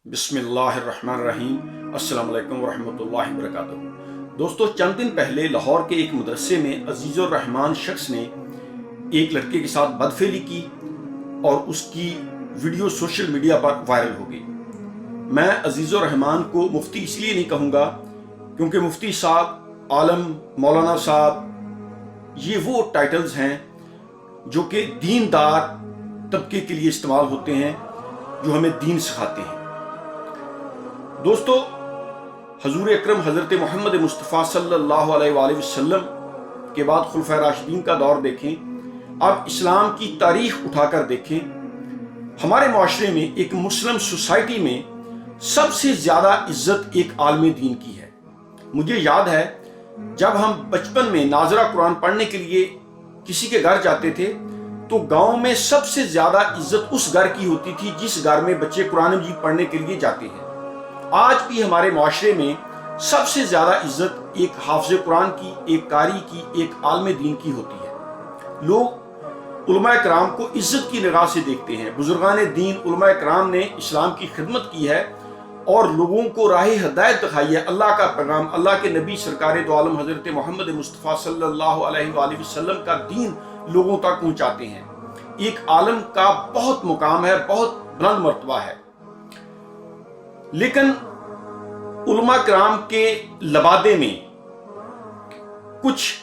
बिस्मिल्लाहिर्रहमानिर्रहीम। अस्सलाम वालेकुम वरहमतुल्लाहि वबरकातुहू। दोस्तों, चंद दिन पहले लाहौर के एक मदरसे में अजीज़ुर रहमान शख्स ने एक लड़के के साथ बदफेली की और उसकी वीडियो सोशल मीडिया पर वायरल हो गई। मैं अजीज़ुर रहमान को मुफ्ती इसलिए नहीं कहूँगा क्योंकि मुफ्ती साहब, आलम, मौलाना साहब, ये वो टाइटल्स हैं जो कि दीनदार तबके के लिए इस्तेमाल होते हैं, जो हमें दीन सिखाते हैं। दोस्तों, हजूर अकरम हज़रत मोहम्मद मुस्तफ़ा सल्लल्लाहु अलैहि वसल्लम के बाद खुलफाए राशिदीन का दौर देखें, अब इस्लाम की तारीख उठाकर देखें। हमारे माशरे में, एक मुस्लिम सोसाइटी में सबसे ज़्यादा इज्जत एक आलम दीन की है। मुझे याद है जब हम बचपन में नाजरा कुरान पढ़ने के लिए किसी के घर जाते थे तो गांव में सबसे ज़्यादा इज्जत उस घर की होती थी जिस घर में बच्चे कुरान मजीद पढ़ने के लिए जाते हैं। आज भी हमारे माशरे में सबसे ज़्यादा इज्जत एक हाफिज़ कुरान की, एक कारी की, एक आलम दीन की होती है। लोग उलमाए कराम को इज्जत की निगाह से देखते हैं। बुजुर्गान दीन उलमाए कराम ने इस्लाम की खिदमत की है और लोगों को राह हिदायत दिखाई है। अल्लाह का पैगाम, अल्लाह के नबी सरकार दो आलम हज़रत मोहम्मद मुस्तफ़ा सल्लल्लाहु अलैहि वसल्लम का दीन लोगों तक पहुँचाते हैं। एक आलम का बहुत मुकाम है, बहुत बुलंद मर्तबा है। लेकिन उलमा कराम के लबादे में कुछ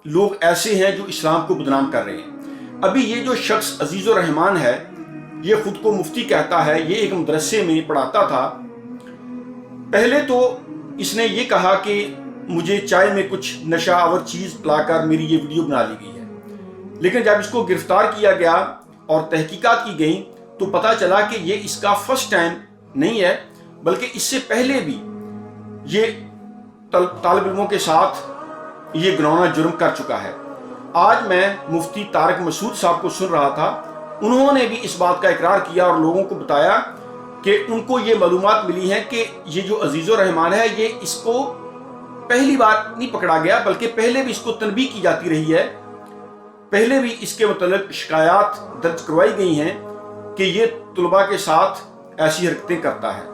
लोग ऐसे हैं जो इस्लाम को बदनाम कर रहे हैं। अभी ये जो शख्स अजीज़ुर रहमान है, ये खुद को मुफ्ती कहता है, ये एक मदरसे में पढ़ाता था। पहले तो इसने ये कहा कि मुझे चाय में कुछ नशा आवर चीज़ पिलाकर मेरी ये वीडियो बना ली गई है। लेकिन जब इसको गिरफ्तार किया गया और तहकीकात की गई तो पता चला कि ये इसका फर्स्ट टाइम नहीं है, बल्कि इससे पहले भी ये तालिब इल्मों के साथ ये घिनौना जुर्म कर चुका है। आज मैं मुफ्ती तारिक मसूद साहब को सुन रहा था, उन्होंने भी इस बात का इकरार किया और लोगों को बताया कि उनको ये मालूमात मिली है कि ये जो अजीज़ुर रहमान है, ये इसको पहली बार नहीं पकड़ा गया, बल्कि पहले भी इसको तनबीह की जाती रही है। पहले भी इसके मतलब शिकायत दर्ज करवाई गई हैं कि ये तुलबा के साथ ऐसी हरकतें करता है।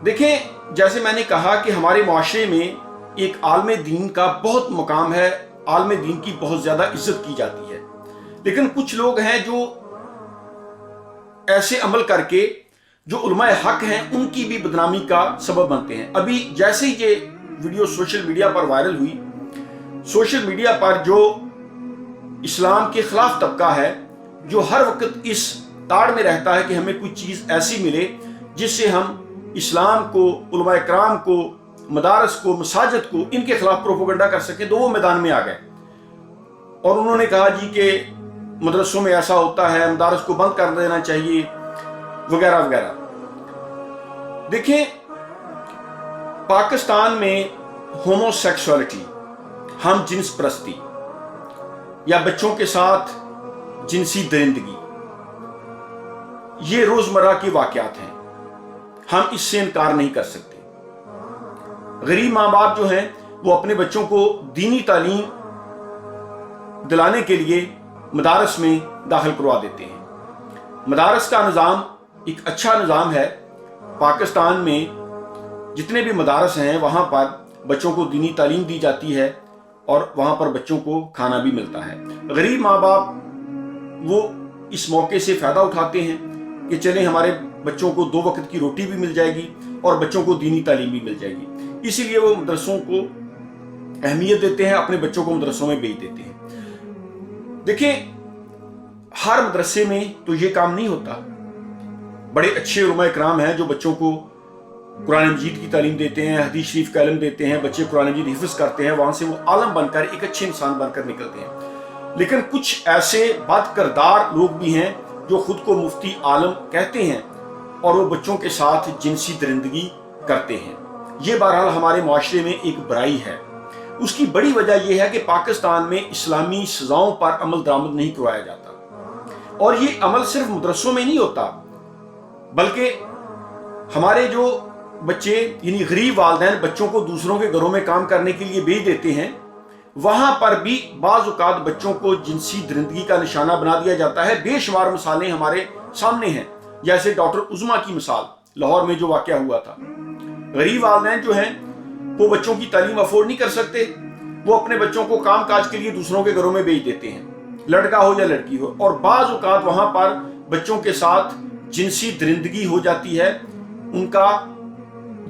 देखें, जैसे मैंने कहा कि हमारे माशरे में एक आलम दीन का बहुत मुकाम है, आलम दीन की बहुत ज़्यादा इज्जत की जाती है। लेकिन कुछ लोग हैं जो ऐसे अमल करके जो उलमाए हक हैं उनकी भी बदनामी का सबब बनते हैं। अभी जैसे ही ये वीडियो सोशल मीडिया पर वायरल हुई, सोशल मीडिया पर जो इस्लाम के खिलाफ तबका है, जो हर वक्त इस ताड़ में रहता है कि हमें कोई चीज़ ऐसी मिले जिससे हम इस्लाम को, उलमाए कराम को, मदारस को, मसाजिद को, इनके खिलाफ प्रोपोगंडा कर सके, तो वो मैदान में आ गए और उन्होंने कहा जी कि मदरसों में ऐसा होता है, मदारस को बंद कर देना चाहिए, वगैरह वगैरह। देखें, पाकिस्तान में होमोसेक्सुअलिटी, हम जिन्स परस्ती या बच्चों के साथ जिनसी दरिंदगी, ये रोजमर्रा के वाकयात हैं, हम इससे इनकार नहीं कर सकते। गरीब माँ बाप जो हैं वो अपने बच्चों को दीनी तालीम दिलाने के लिए मदारस में दाखिल करवा देते हैं। मदारस का निज़ाम एक अच्छा निज़ाम है। पाकिस्तान में जितने भी मदारस हैं वहाँ पर बच्चों को दीनी तालीम दी जाती है और वहाँ पर बच्चों को खाना भी मिलता है। गरीब माँ बाप वो इस मौके से फ़ायदा उठाते हैं कि चले हमारे बच्चों को 2 वक्त की रोटी भी मिल जाएगी और बच्चों को दीनी तालीम भी मिल जाएगी। इसीलिए वो मदरसों को अहमियत देते हैं, अपने बच्चों को मदरसों में भेज देते हैं। देखें, हर मदरसे में तो ये काम नहीं होता। बड़े अच्छे उलमाए कराम हैं जो बच्चों को कुरान मजीद की तालीम देते हैं, हदीस शरीफ का इल्म देते हैं, बच्चे कुरान मजीद हिफ्ज़ करते हैं, वहाँ से वो आलम बनकर एक अच्छे इंसान बनकर निकलते हैं। लेकिन कुछ ऐसे बदकिरदार लोग भी हैं जो खुद को मुफ्ती आलम कहते हैं और वो बच्चों के साथ जिनसी दरिंदगी करते हैं। ये बहरहाल हमारे माशरे में एक बुराई है। उसकी बड़ी वजह यह है कि पाकिस्तान में इस्लामी सज़ाओं पर अमल दरामद नहीं करवाया जाता और ये अमल सिर्फ मदरसों में नहीं होता, बल्कि हमारे जो बच्चे यानी गरीब वालिदैन बच्चों को दूसरों के घरों में काम करने के लिए भेज देते हैं, वहां पर भी बाज़ औक़ात बच्चों को जिनसी दरिंदगी का निशाना बना दिया जाता है। बेशुमार मिसालें हमारे सामने हैं। जैसे डॉक्टर उज़मा की मिसाल लाहौर में जो वाक़या हुआ था। गरीब वालिदैन जो हैं वो बच्चों की तालीम अफोर्ड नहीं कर सकते, वो अपने बच्चों को काम काज के लिए दूसरों के घरों में भेज देते हैं, लड़का हो या लड़की हो, और बाज़ औक़ात वहाँ पर बच्चों के साथ जिनसी दरिंदगी हो जाती है, उनका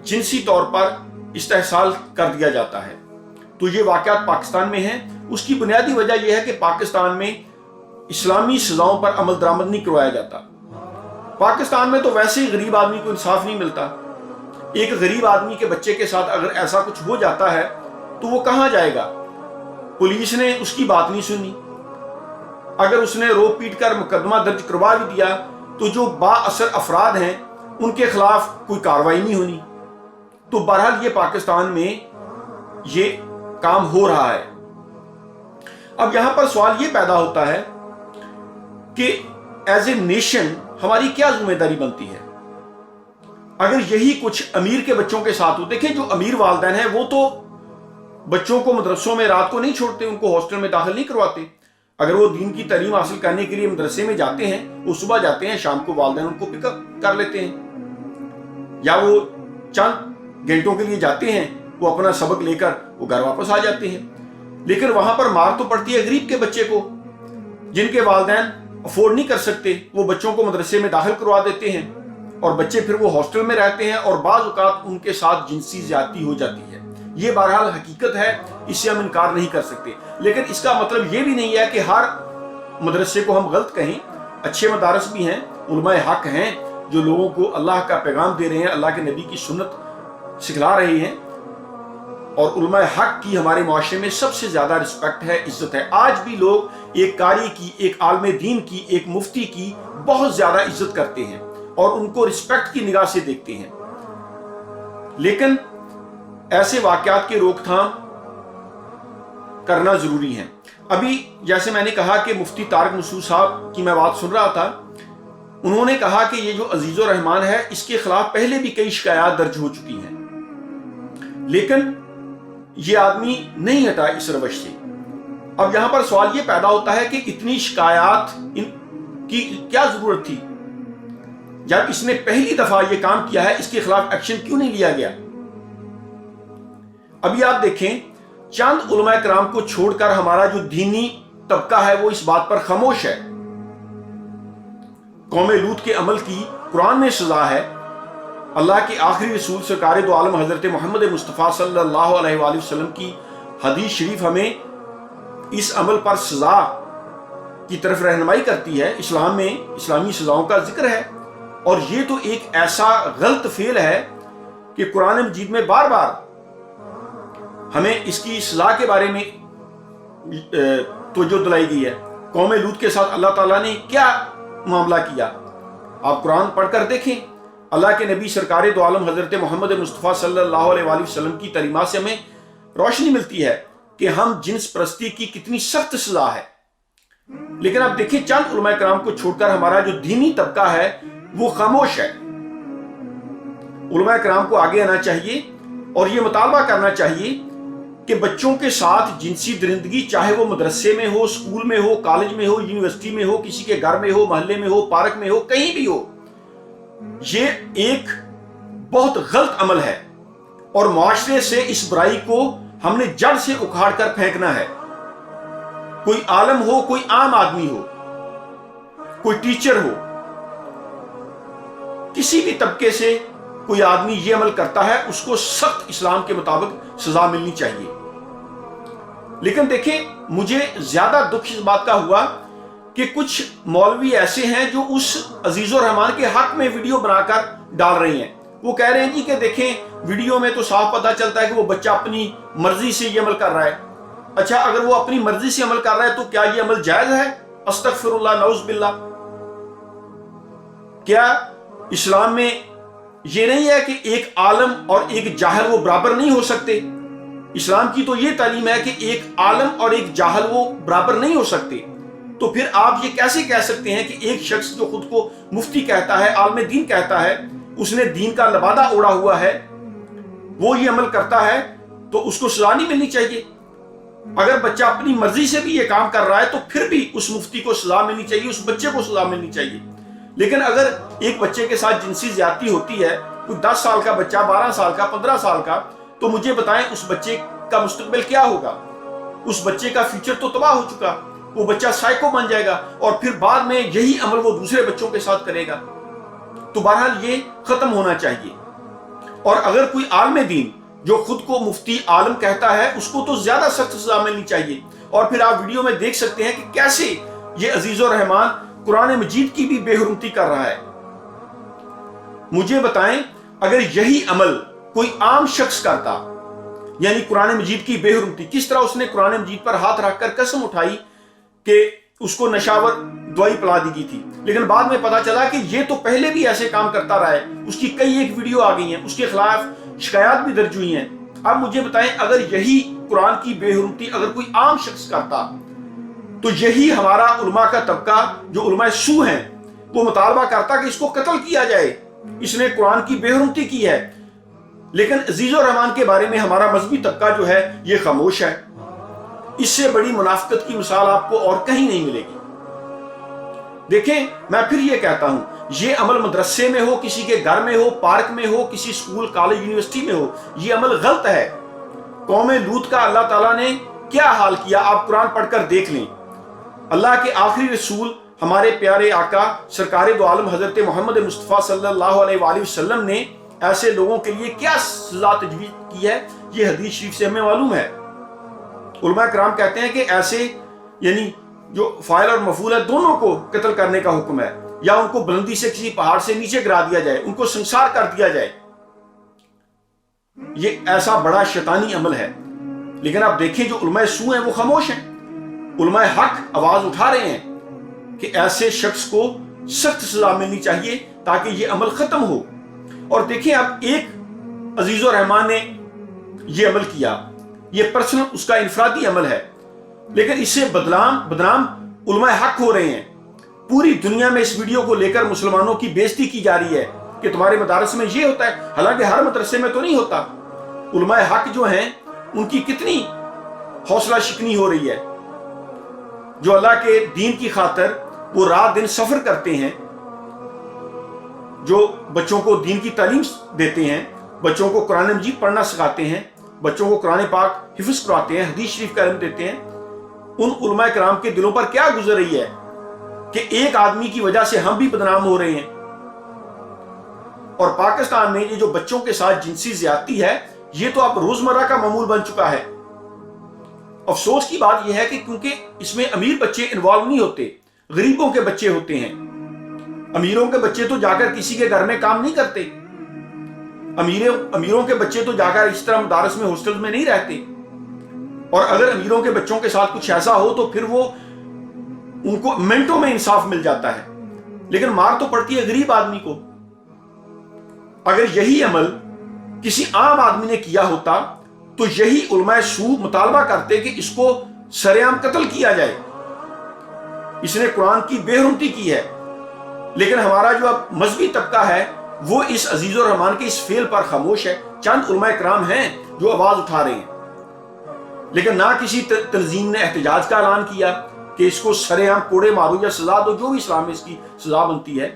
जिनसी तौर पर इस्तेहसाल कर दिया जाता है। तो ये वाक़यात पाकिस्तान में हैं। उसकी बुनियादी वजह यह है कि पाकिस्तान में इस्लामी सज़ाओं पर अमल दरामद नहीं करवाया जाता। पाकिस्तान में तो वैसे ही गरीब आदमी को इंसाफ नहीं मिलता। एक गरीब आदमी के बच्चे के साथ अगर ऐसा कुछ हो जाता है तो वो कहाँ जाएगा? पुलिस ने उसकी बात नहीं सुनी, अगर उसने रोक पीट कर मुकदमा दर्ज करवा भी दिया तो जो बाअसर अफराद हैं उनके खिलाफ कोई कार्रवाई नहीं होनी। तो बहरहाल ये पाकिस्तान में ये काम हो रहा है। अब यहां पर सवाल ये पैदा होता है कि एज ए नेशन हमारी क्या जिम्मेदारी बनती है अगर यही कुछ अमीर के बच्चों के साथ हो। देखें, जो अमीर वालिदैन हैं वो तो बच्चों को मदरसों में रात को नहीं छोड़ते, उनको हॉस्टल में दाखिल नहीं करवाते। अगर वो दीन की तालीम हासिल करने के लिए मदरसे में जाते हैं, वो सुबह जाते हैं, शाम को वालिदैन उनको पिकअप कर लेते हैं, या वो चंद घंटों के लिए जाते हैं, वो अपना सबक लेकर वो घर वापस आ जाते हैं। लेकिन वहां पर मार तो पड़ती है गरीब के बच्चे को, जिनके वालिदैन अफोर्ड नहीं कर सकते, वो बच्चों को मदरसे में दाखिल करवा देते हैं और बच्चे फिर वो हॉस्टल में रहते हैं और बाज़ औक़ात उनके साथ जिनसी ज़्यादती हो जाती है। ये बहरहाल हकीकत है, इससे हम इनकार नहीं कर सकते। लेकिन इसका मतलब ये भी नहीं है कि हर मदरसे को हम गलत कहें। अच्छे मदारस भी हैं, उलमाए हक हैं जो लोगों को अल्लाह का पैगाम दे रहे हैं, अल्लाह के नबी की सुन्नत सिखला रहे हैं, और उलमाए हक की हमारे माशरे में सबसे ज्यादा रिस्पेक्ट है, इज्जत है। आज भी लोग एक कारी की, एक आलमे दीन की, एक मुफ्ती की बहुत ज्यादा इज्जत करते हैं और उनको रिस्पेक्ट की निगाह से देखते हैं। लेकिन ऐसे वाकयात की रोकथाम करना जरूरी है। अभी जैसे मैंने कहा कि मुफ्ती तारिक मसूद साहब की मैं बात सुन रहा था, उन्होंने कहा कि ये जो अजीजुर रहमान है इसके खिलाफ पहले भी कई शिकायत दर्ज हो चुकी हैं, लेकिन ये आदमी नहीं हटा इस रवश से। अब यहां पर सवाल ये पैदा होता है कि इतनी शिकायत की क्या जरूरत थी? जब इसने पहली दफा ये काम किया है, इसके खिलाफ एक्शन क्यों नहीं लिया गया? अभी आप देखें, चंद उलमाए कराम को छोड़कर हमारा जो दीनी तबका है वो इस बात पर खामोश है। कौमे लूत के अमल की कुरान में सजा है। अल्लाह के आखिरी रसूल सरकार दो आलम हजरत मोहम्मद मुस्तफ़ा सल्लल्लाहु अलैहि वसल्लम की हदीस शरीफ हमें इस अमल पर सजा की तरफ रहनुमाई करती है। इस्लाम में इस्लामी सजाओं का जिक्र है, और ये तो एक ऐसा गलत फेल है कि कुरान मजीद में बार बार हमें इसकी सजा के बारे में तवज्जो दिलाई गई है। कौमे लूत के साथ अल्लाह ताला ने क्या मामला किया, आप कुरान पढ़कर देखें। अल्लाह के नबी सरकार दो आलम हजरत मोहम्मद मुस्तफ़ा सल्लल्लाहु अलैहि वसल्लम की तालीमात से हमें रोशनी मिलती है कि हम जिन्स परस्ती की कितनी सख्त सजा है। लेकिन आप देखिए, चंद उलमाए कराम को छोड़कर हमारा जो दीनी तबका है वो खामोश है। उलमाए कराम को आगे आना चाहिए और ये मुतालबा करना चाहिए कि बच्चों के साथ जिनसी दरिंदगी, चाहे वो मदरसे में हो, स्कूल में हो, कॉलेज में हो, यूनिवर्सिटी में हो, किसी के घर में हो, मोहल्ले में हो, पार्क में हो, कहीं भी हो, ये एक बहुत गलत अमल है और मुआशरे से इस बुराई को हमने जड़ से उखाड़ कर फेंकना है। कोई आलम हो, कोई आम आदमी हो, कोई टीचर हो, किसी भी तबके से कोई आदमी ये अमल करता है, उसको सख्त इस्लाम के मुताबिक सजा मिलनी चाहिए। लेकिन देखें, मुझे ज्यादा दुख इस बात का हुआ कि कुछ मौलवी ऐसे हैं जो उस अजीजुर रहमान के हक में वीडियो बनाकर डाल रहे हैं। वो कह रहे हैं जी कि देखें, वीडियो में तो साफ पता चलता है कि वो बच्चा अपनी मर्जी से ये अमल कर रहा है। अच्छा, अगर वो अपनी मर्जी से अमल कर रहा है तो क्या ये अमल जायज है? अस्तगफिरुल्लाह, नऊज़ बिल्लाह। क्या इस्लाम में ये नहीं है कि एक आलम और एक जाहिल वो बराबर नहीं हो सकते? इस्लाम की तो ये तालीम है कि एक आलम और एक जाहिल वो बराबर नहीं हो सकते। तो फिर आप ये कैसे कह सकते हैं कि एक शख्स जो खुद को मुफ्ती कहता है, आलम दीन कहता है, उसने दीन का लबादा ओढ़ा हुआ है, वो ये अमल करता है तो उसको सजा नहीं मिलनी चाहिए? अगर बच्चा अपनी मर्जी से भी ये काम कर रहा है तो फिर भी उस मुफ्ती को सजा मिलनी चाहिए, उस बच्चे को सजा मिलनी चाहिए। लेकिन अगर एक बच्चे के साथ जिनसी ज्यादती होती है, कोई 10 साल का बच्चा, 12 साल का, 15 साल का, तो मुझे बताएं उस बच्चे का मुस्तकबिल क्या होगा? उस बच्चे का फ्यूचर तो तबाह हो चुका, वो बच्चा साइको बन जाएगा और फिर बाद में यही अमल वो दूसरे बच्चों के साथ करेगा। तो बहरहाल ये खत्म होना चाहिए। और अगर कोई आलिम दीन जो खुद को मुफ्ती आलम कहता है, उसको तो ज्यादा सख्त सजा मिलनी चाहिए। और फिर आप वीडियो में देख सकते हैं कि कैसे ये अजीजुर रहमान कुरान मजीद की भी बेहुरमती कर रहा है। मुझे बताएं, अगर यही अमल कोई आम शख्स करता, यानी कुरान मजीद की बेहुरमती, किस तरह उसने कुरान मजीद पर हाथ रखकर कसम उठाई कि उसको नशावर दवाई पिला दी गई थी, लेकिन बाद में पता चला कि ये तो पहले भी ऐसे काम करता रहा है, उसकी कई एक वीडियो आ गई हैं, उसके खिलाफ शिकायत भी दर्ज हुई हैं। अब मुझे बताएं, अगर यही कुरान की बेहुरमती अगर कोई आम शख्स करता, तो यही हमारा उलमा का तबका जो उलमा सू हैं, वो मुतालबा करता कि इसको कत्ल किया जाए, इसने कुरान की बेहुरमती की है। लेकिन अजीजुर रहमान के बारे में हमारा मजहबी तबका जो है ये खामोश है। इससे बड़ी मुनाफिकत की मिसाल आपको और कहीं नहीं मिलेगी। देखें, मैं फिर ये कहता हूं, ये अमल मदरसे में हो, किसी के घर में हो, पार्क में हो, किसी स्कूल, कॉलेज, यूनिवर्सिटी में हो, ये अमल गलत है। कौम लूत का अल्लाह ताला ने क्या हाल किया, आप कुरान पढ़कर देख लें। अल्लाह के आखिरी रसूल हमारे प्यारे आका सरकार दो आलम हजरत मोहम्मद मुस्तफ़ा सल्लल्लाहु अलैहि वसल्लम ने ऐसे लोगों के लिए क्या सजा तजवीज़ की है, ये हदीस शरीफ से हमें मालूम है। उलमा कराम कहते हैं कि ऐसे यानी जो फाइल और मफूल है, दोनों को कत्ल करने का हुक्म है, या उनको बुलंदी से किसी पहाड़ से नीचे गिरा दिया जाए, उनको संसार कर दिया जाए। ये ऐसा बड़ा शैतानी अमल है। लेकिन आप देखें, जो उलमा सू हैं वो खामोश हैं। उलमा हक आवाज उठा रहे हैं कि ऐसे शख्स को सख्त सजा मिलनी चाहिए ताकि ये अमल खत्म हो। और देखें, अब एक अजीजुर रहमान ने ये अमल किया, ये पर्सनल उसका इनफरादी अमल है, लेकिन इससे बदनाम उलमा हक हो रहे हैं। पूरी दुनिया में इस वीडियो को लेकर मुसलमानों की बेइज्जती की जा रही है कि तुम्हारे मदारस में ये होता है, हालांकि हर मदरसे में तो नहीं होता। उलमा हक जो हैं उनकी कितनी हौसला शिकनी हो रही है, जो अल्लाह के दीन की खातिर वो रात दिन सफर करते हैं, जो बच्चों को दीन की तालीम देते हैं, बच्चों को कुरान मजीद पढ़ना सिखाते हैं, बच्चों को कुरान पाक हिफ्ज़ करवाते हैं, हदीस शरीफ का इल्म देते हैं। उन उलमा कराम के दिलों पर क्या गुजर रही है कि एक आदमी की वजह से हम भी बदनाम हो रहे हैं। और पाकिस्तान में ये जो बच्चों के साथ जिनसी ज्यादती है, ये तो अब रोजमर्रा का मामूल बन चुका है। अफसोस की बात यह है कि क्योंकि इसमें अमीर बच्चे इन्वॉल्व नहीं होते, गरीबों के बच्चे होते हैं। अमीरों के बच्चे तो जाकर किसी के घर में काम नहीं करते, अमीरों के बच्चे तो जाकर इस तरह मदारस में, हॉस्टल में नहीं रहते। और अगर अमीरों के बच्चों के साथ कुछ ऐसा हो तो फिर वो उनको मिनटों में इंसाफ मिल जाता है, लेकिन मार तो पड़ती है गरीब आदमी को। अगर यही अमल किसी आम आदमी ने किया होता तो यही उलमा सू मुतालबा करते कि इसको सरेआम कत्ल किया जाए, इसने कुरान की बेहुरमती की है। लेकिन हमारा जो अब मजहबी तबका है वो इस अजीजुर रहमान के इस फेल पर खामोश है। चंद उलमा कराम हैं जो आवाज उठा रहे हैं, लेकिन ना किसी तंजीम ने एहतजाज का ऐलान किया कि इसको सरेआम कोड़े मारो या सजा दो, जो भी इस्लाम में इसकी सजा बनती है।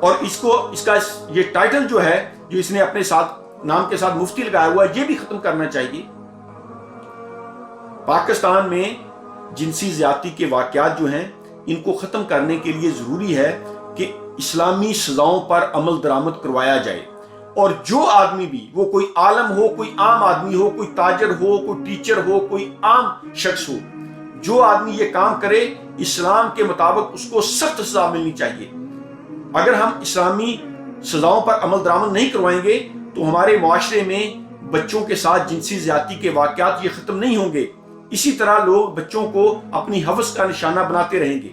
और इसका ये टाइटल जो है, जो इसने अपने साथ नाम के साथ मुफ्ती लगाया हुआ है, ये भी खत्म करना चाहिए। पाकिस्तान में जिनसी ज्यादती के वाकयात जो हैं, इनको खत्म करने के लिए जरूरी है कि इस्लामी सजाओं पर अमल दरामद करवाया जाए। और जो आदमी भी, वो कोई आलम हो, कोई आम आदमी हो, कोई ताजर हो, कोई टीचर हो, कोई आम शख्स हो, जो आदमी ये काम करे, इस्लाम के मुताबिक उसको सख्त सजा मिलनी चाहिए। अगर हम इस्लामी सजाओं पर अमल दरामद नहीं करवाएंगे तो हमारे मुआशरे में बच्चों के साथ जिनसी ज्यादती के वाकयात ये खत्म नहीं होंगे। इसी तरह लोग बच्चों को अपनी हवस का निशाना बनाते रहेंगे।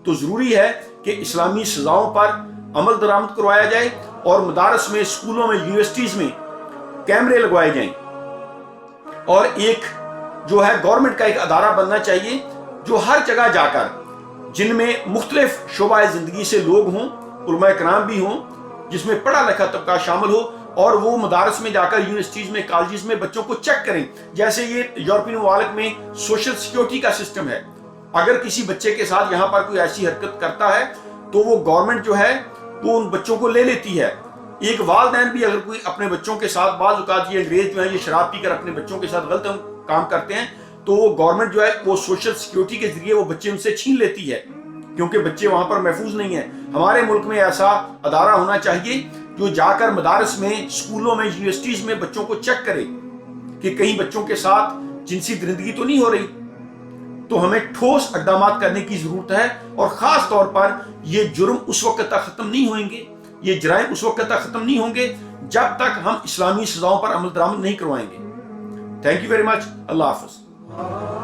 तो जरूरी है कि इस्लामी सजाओं पर अमल दरामद करवाया जाए और मदारस में, स्कूलों में, यूनिवर्सिटीज में कैमरे लगवाए जाएं। और एक जो है गवर्नमेंट का एक अदारा बनना चाहिए जो हर जगह जाकर, जिनमें मुख्तलिफ शोबाए जिंदगी से लोग हों, उलमा कराम भी हों, जिसमें पढ़ा लिखा तबका शामिल हो, और वो मदारस में जाकर, यूनिवर्सिटीज में, कॉलेजेस में बच्चों को चेक करें। जैसे ये यूरोपियन ममालिक में सोशल सिक्योरिटी का सिस्टम है, अगर किसी बच्चे के साथ यहाँ पर कोई ऐसी हरकत करता है تو وہ گورنمنٹ جو ہے وہ ان بچوں کو لے لیتی ہے۔ ایک والدین بھی اگر کوئی اپنے بچوں کے ساتھ، بعض اوقات یہ انگریز جو ہیں یہ شراب پی کر اپنے بچوں کے ساتھ غلط کام کرتے ہیں، تو وہ گورنمنٹ جو ہے وہ سوشل سیکیورٹی کے ذریعے وہ بچے ان سے چھین لیتی ہے، کیونکہ بچے وہاں پر محفوظ نہیں ہیں۔ ہمارے ملک میں ایسا ادارہ ہونا چاہیے جو جا کر مدارس میں، اسکولوں میں، یونیورسٹیز میں بچوں کو چیک کرے کہ کہیں بچوں کے ساتھ جنسی درندگی تو نہیں ہو رہی۔ تو ہمیں ٹھوس اقدامات کرنے کی ضرورت ہے، اور خاص طور پر یہ جرم اس وقت تک ختم نہیں ہوئیں گے، یہ جرائم اس وقت تک ختم نہیں ہوں گے جب تک ہم اسلامی سزاؤں پر عمل درآمد نہیں کروائیں گے۔ Thank you very much. اللہ حافظ۔